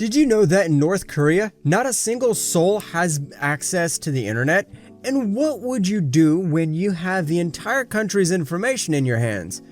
Did you know that in North Korea, not a single soul has access to the internet? And what would you do when you have the entire country's information in your hands,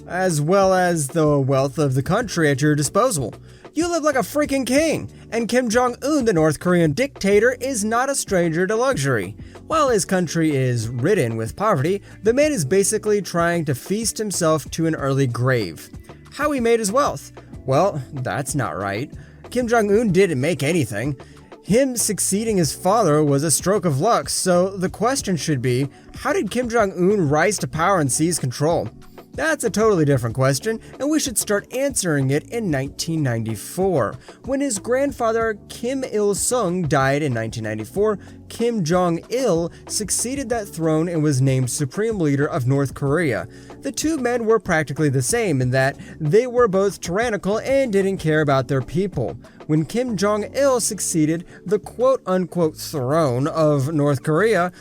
as well as the wealth of the country at your disposal? You live like a freaking king, and Kim Jong-un, the North Korean dictator, is not a stranger to luxury. While his country is ridden with poverty, the man is basically trying to feast himself to an early grave. How he made his wealth? Well, that's not right. Kim Jong-un didn't make anything. Him succeeding his father was a stroke of luck, so the question should be, how did Kim Jong-un rise to power and seize control? That's a totally different question, and we should start answering it in 1994. When his grandfather Kim Il-sung died in 1994, Kim Jong-il succeeded that throne and was named Supreme Leader of North Korea. The two men were practically the same in that they were both tyrannical and didn't care about their people. When Kim Jong-il succeeded the quote-unquote throne of North Korea,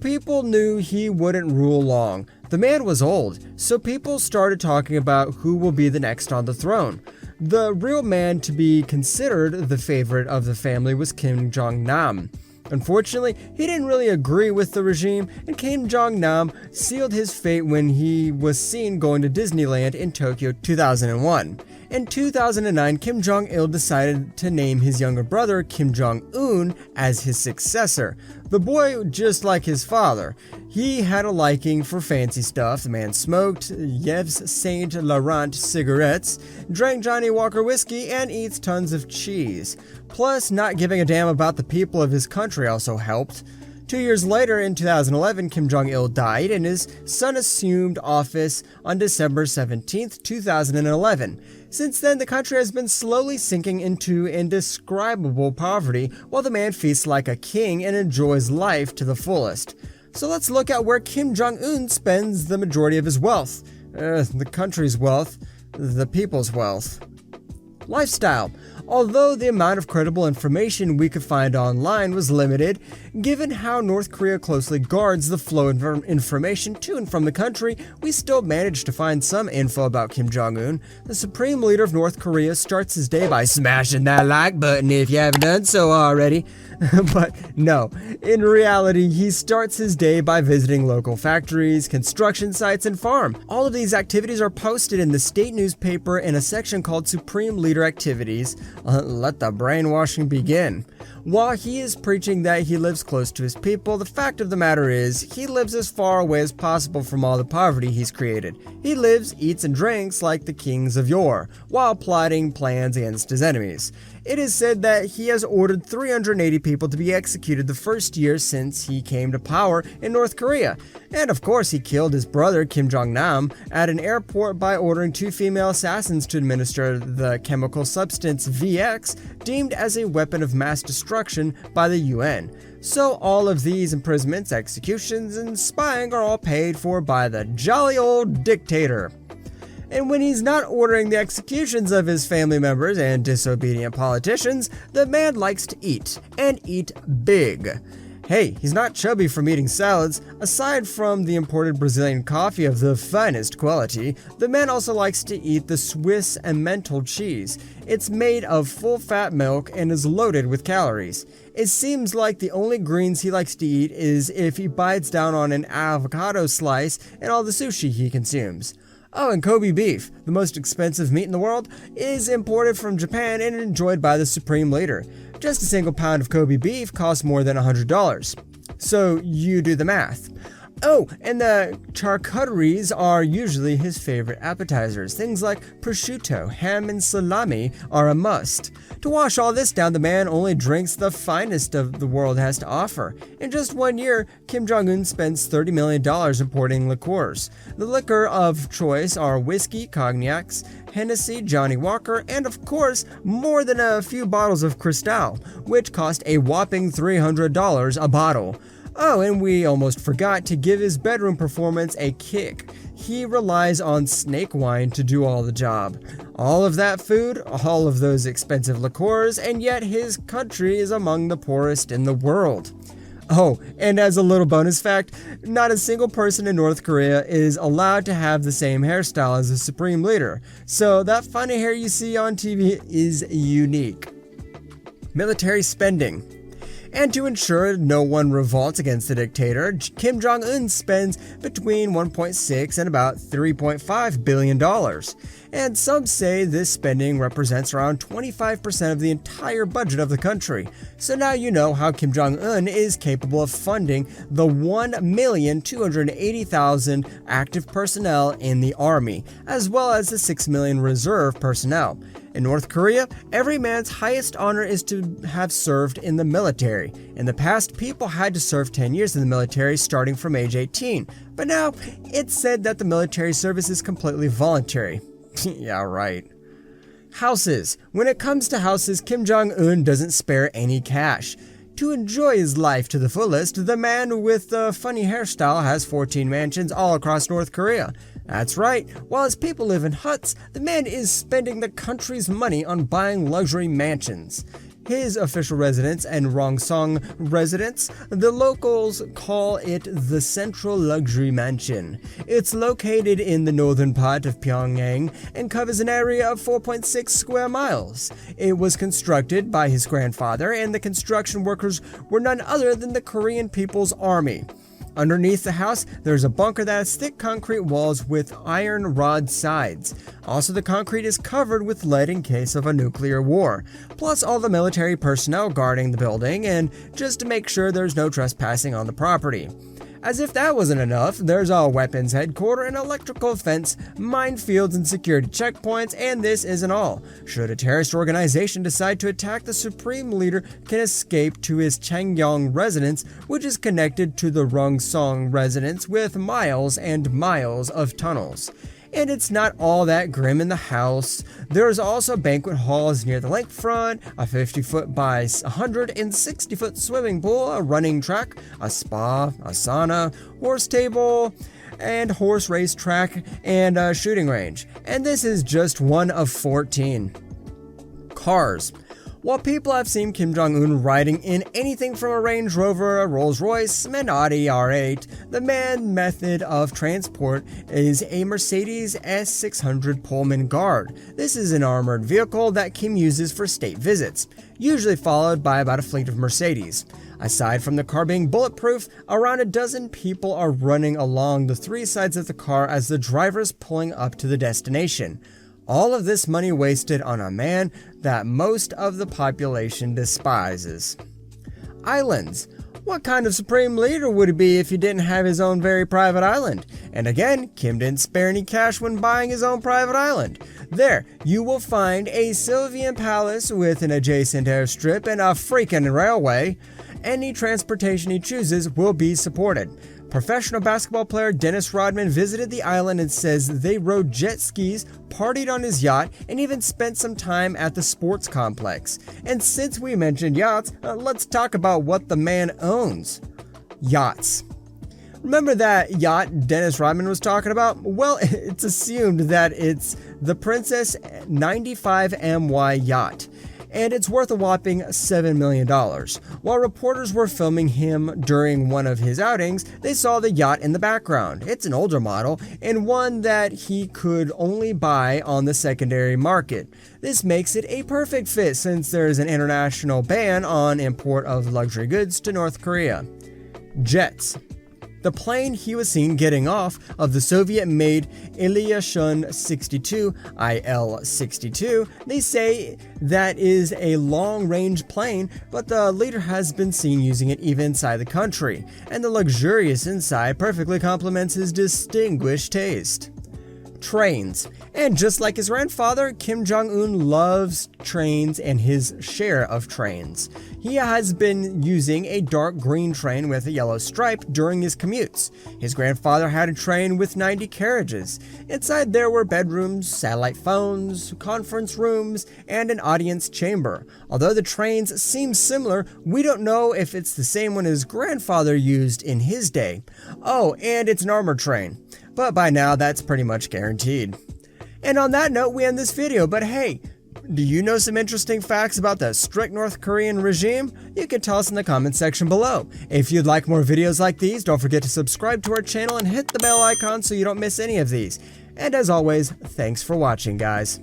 people knew he wouldn't rule long. The man was old, so people started talking about who will be the next on the throne. The real man to be considered the favorite of the family was Kim Jong-nam. Unfortunately, he didn't really agree with the regime, and Kim Jong-nam sealed his fate when he was seen going to Disneyland in Tokyo 2001. In 2009, Kim Jong-il decided to name his younger brother, Kim Jong-un, as his successor. The boy, just like his father, he had a liking for fancy stuff. The man smoked Yves Saint Laurent cigarettes, drank Johnny Walker whiskey, and eats tons of cheese. Plus, not giving a damn about the people of his country also helped. 2 years later, in 2011, Kim Jong-il died, and his son assumed office on December 17, 2011. Since then, the country has been slowly sinking into indescribable poverty, while the man feasts like a king and enjoys life to the fullest. So let's look at where Kim Jong-un spends the majority of his wealth. The country's wealth, the people's wealth. Lifestyle. Although the amount of credible information we could find online was limited, given how North Korea closely guards the flow of information to and from the country, we still managed to find some info about Kim Jong-un. The Supreme Leader of North Korea starts his day by smashing that like button if you haven't done so already. But no, in reality, he starts his day by visiting local factories, construction sites, and farm. All of these activities are posted in the state newspaper in a section called Supreme Leader Activities. Let the brainwashing begin. While he is preaching that he lives close to his people, the fact of the matter is, he lives as far away as possible from all the poverty he's created. He lives, eats, and drinks like the kings of yore, while plotting plans against his enemies. It is said that he has ordered 380 people to be executed the first year since he came to power in North Korea. And of course, he killed his brother Kim Jong-nam at an airport by ordering 2 female assassins to administer the chemical substance VX, deemed as a weapon of mass destruction by the UN. So all of these imprisonments, executions, and spying are all paid for by the jolly old dictator. And when he's not ordering the executions of his family members and disobedient politicians, the man likes to eat, and eat big. Hey, he's not chubby from eating salads. Aside from the imported Brazilian coffee of the finest quality, the man also likes to eat the Swiss Emmental cheese. It's made of full-fat milk and is loaded with calories. It seems like the only greens he likes to eat is if he bites down on an avocado slice and all the sushi he consumes. Oh, and Kobe beef, the most expensive meat in the world, is imported from Japan and enjoyed by the Supreme Leader. Just a single pound of Kobe beef costs more than $100. So you do the math. Oh, and the charcuteries are usually his favorite appetizers. Things like prosciutto, ham, and salami are a must. To wash all this down, the man only drinks the finest of the world has to offer. In just 1 year, Kim Jong-un spends $30 million importing liqueurs. The liquor of choice are whiskey, cognacs, Hennessy, Johnny Walker, and of course, more than a few bottles of Cristal, which cost a whopping $300 a bottle. Oh, and we almost forgot to give his bedroom performance a kick. He relies on snake wine to do all the job. All of that food, all of those expensive liqueurs, and yet his country is among the poorest in the world. Oh, and as a little bonus fact, not a single person in North Korea is allowed to have the same hairstyle as the Supreme Leader. So that funny hair you see on TV is unique. Military spending. And to ensure no one revolts against the dictator, Kim Jong-un spends between $1.6 and about $3.5 billion. And some say this spending represents around 25% of the entire budget of the country. So now you know how Kim Jong-un is capable of funding the 1,280,000 active personnel in the army, as well as the 6 million reserve personnel. In North Korea, every man's highest honor is to have served in the military. In the past, people had to serve 10 years in the military starting from age 18, but now it's said that the military service is completely voluntary. Yeah, right. Houses. When it comes to houses, Kim Jong-un doesn't spare any cash. To enjoy his life to the fullest, the man with the funny hairstyle has 14 mansions all across North Korea. That's right, while his people live in huts, the man is spending the country's money on buying luxury mansions. His official residence and Rongsong residence, the locals call it the Central Luxury Mansion. It's located in the northern part of Pyongyang and covers an area of 4.6 square miles. It was constructed by his grandfather, and the construction workers were none other than the Korean People's Army. Underneath the house, there's a bunker that has thick concrete walls with iron rod sides. Also, the concrete is covered with lead in case of a nuclear war, plus all the military personnel guarding the building, and just to make sure there's no trespassing on the property. As if that wasn't enough, there's a weapons headquarters, an electrical fence, minefields, and security checkpoints, and this isn't all. Should a terrorist organization decide to attack, the supreme leader can escape to his Changyang residence, which is connected to the Rongsong residence with miles and miles of tunnels. And it's not all that grim in the house. There's also banquet halls near the lakefront, a 50-foot by 160-foot swimming pool, a running track, a spa, a sauna, horse table, and horse race track, and a shooting range. And this is just one of 14. Cars. While people have seen Kim Jong-un riding in anything from a Range Rover, a Rolls-Royce, an Audi R8, the main method of transport is a Mercedes S600 Pullman Guard. This is an armored vehicle that Kim uses for state visits, usually followed by about a fleet of Mercedes. Aside from the car being bulletproof, around a dozen people are running along the three sides of the car as the driver is pulling up to the destination. All of this money wasted on a man that most of the population despises. Islands. What kind of supreme leader would he be if he didn't have his own very private island? And again, Kim didn't spare any cash when buying his own private island. There, you will find a Sylvian palace with an adjacent airstrip and a freaking railway. Any transportation he chooses will be supported. Professional basketball player Dennis Rodman visited the island and says they rode jet skis, partied on his yacht, and even spent some time at the sports complex. And since we mentioned yachts, let's talk about what the man owns. Yachts. Remember that yacht Dennis Rodman was talking about? Well, it's assumed that it's the Princess 95 MY yacht, and it's worth a whopping $7 million. While reporters were filming him during one of his outings, they saw the yacht in the background. It's an older model, and one that he could only buy on the secondary market. This makes it a perfect fit since there is an international ban on import of luxury goods to North Korea. Jets. The plane he was seen getting off of the Soviet-made Ilyushin 62, IL-62. They say that is a long-range plane, but the leader has been seen using it even inside the country, and the luxurious inside perfectly complements his distinguished taste. Trains. And just like his grandfather, Kim Jong-un loves trains and his share of trains. He has been using a dark green train with a yellow stripe during his commutes. His grandfather had a train with 90 carriages. Inside there were bedrooms, satellite phones, conference rooms, and an audience chamber. Although the trains seem similar, we don't know if it's the same one his grandfather used in his day. Oh, and it's an armored train. But by now, that's pretty much guaranteed. And on that note, we end this video, but hey, do you know some interesting facts about the strict North Korean regime? You can tell us in the comment section below. If you'd like more videos like these, don't forget to subscribe to our channel and hit the bell icon so you don't miss any of these. And as always, thanks for watching, guys.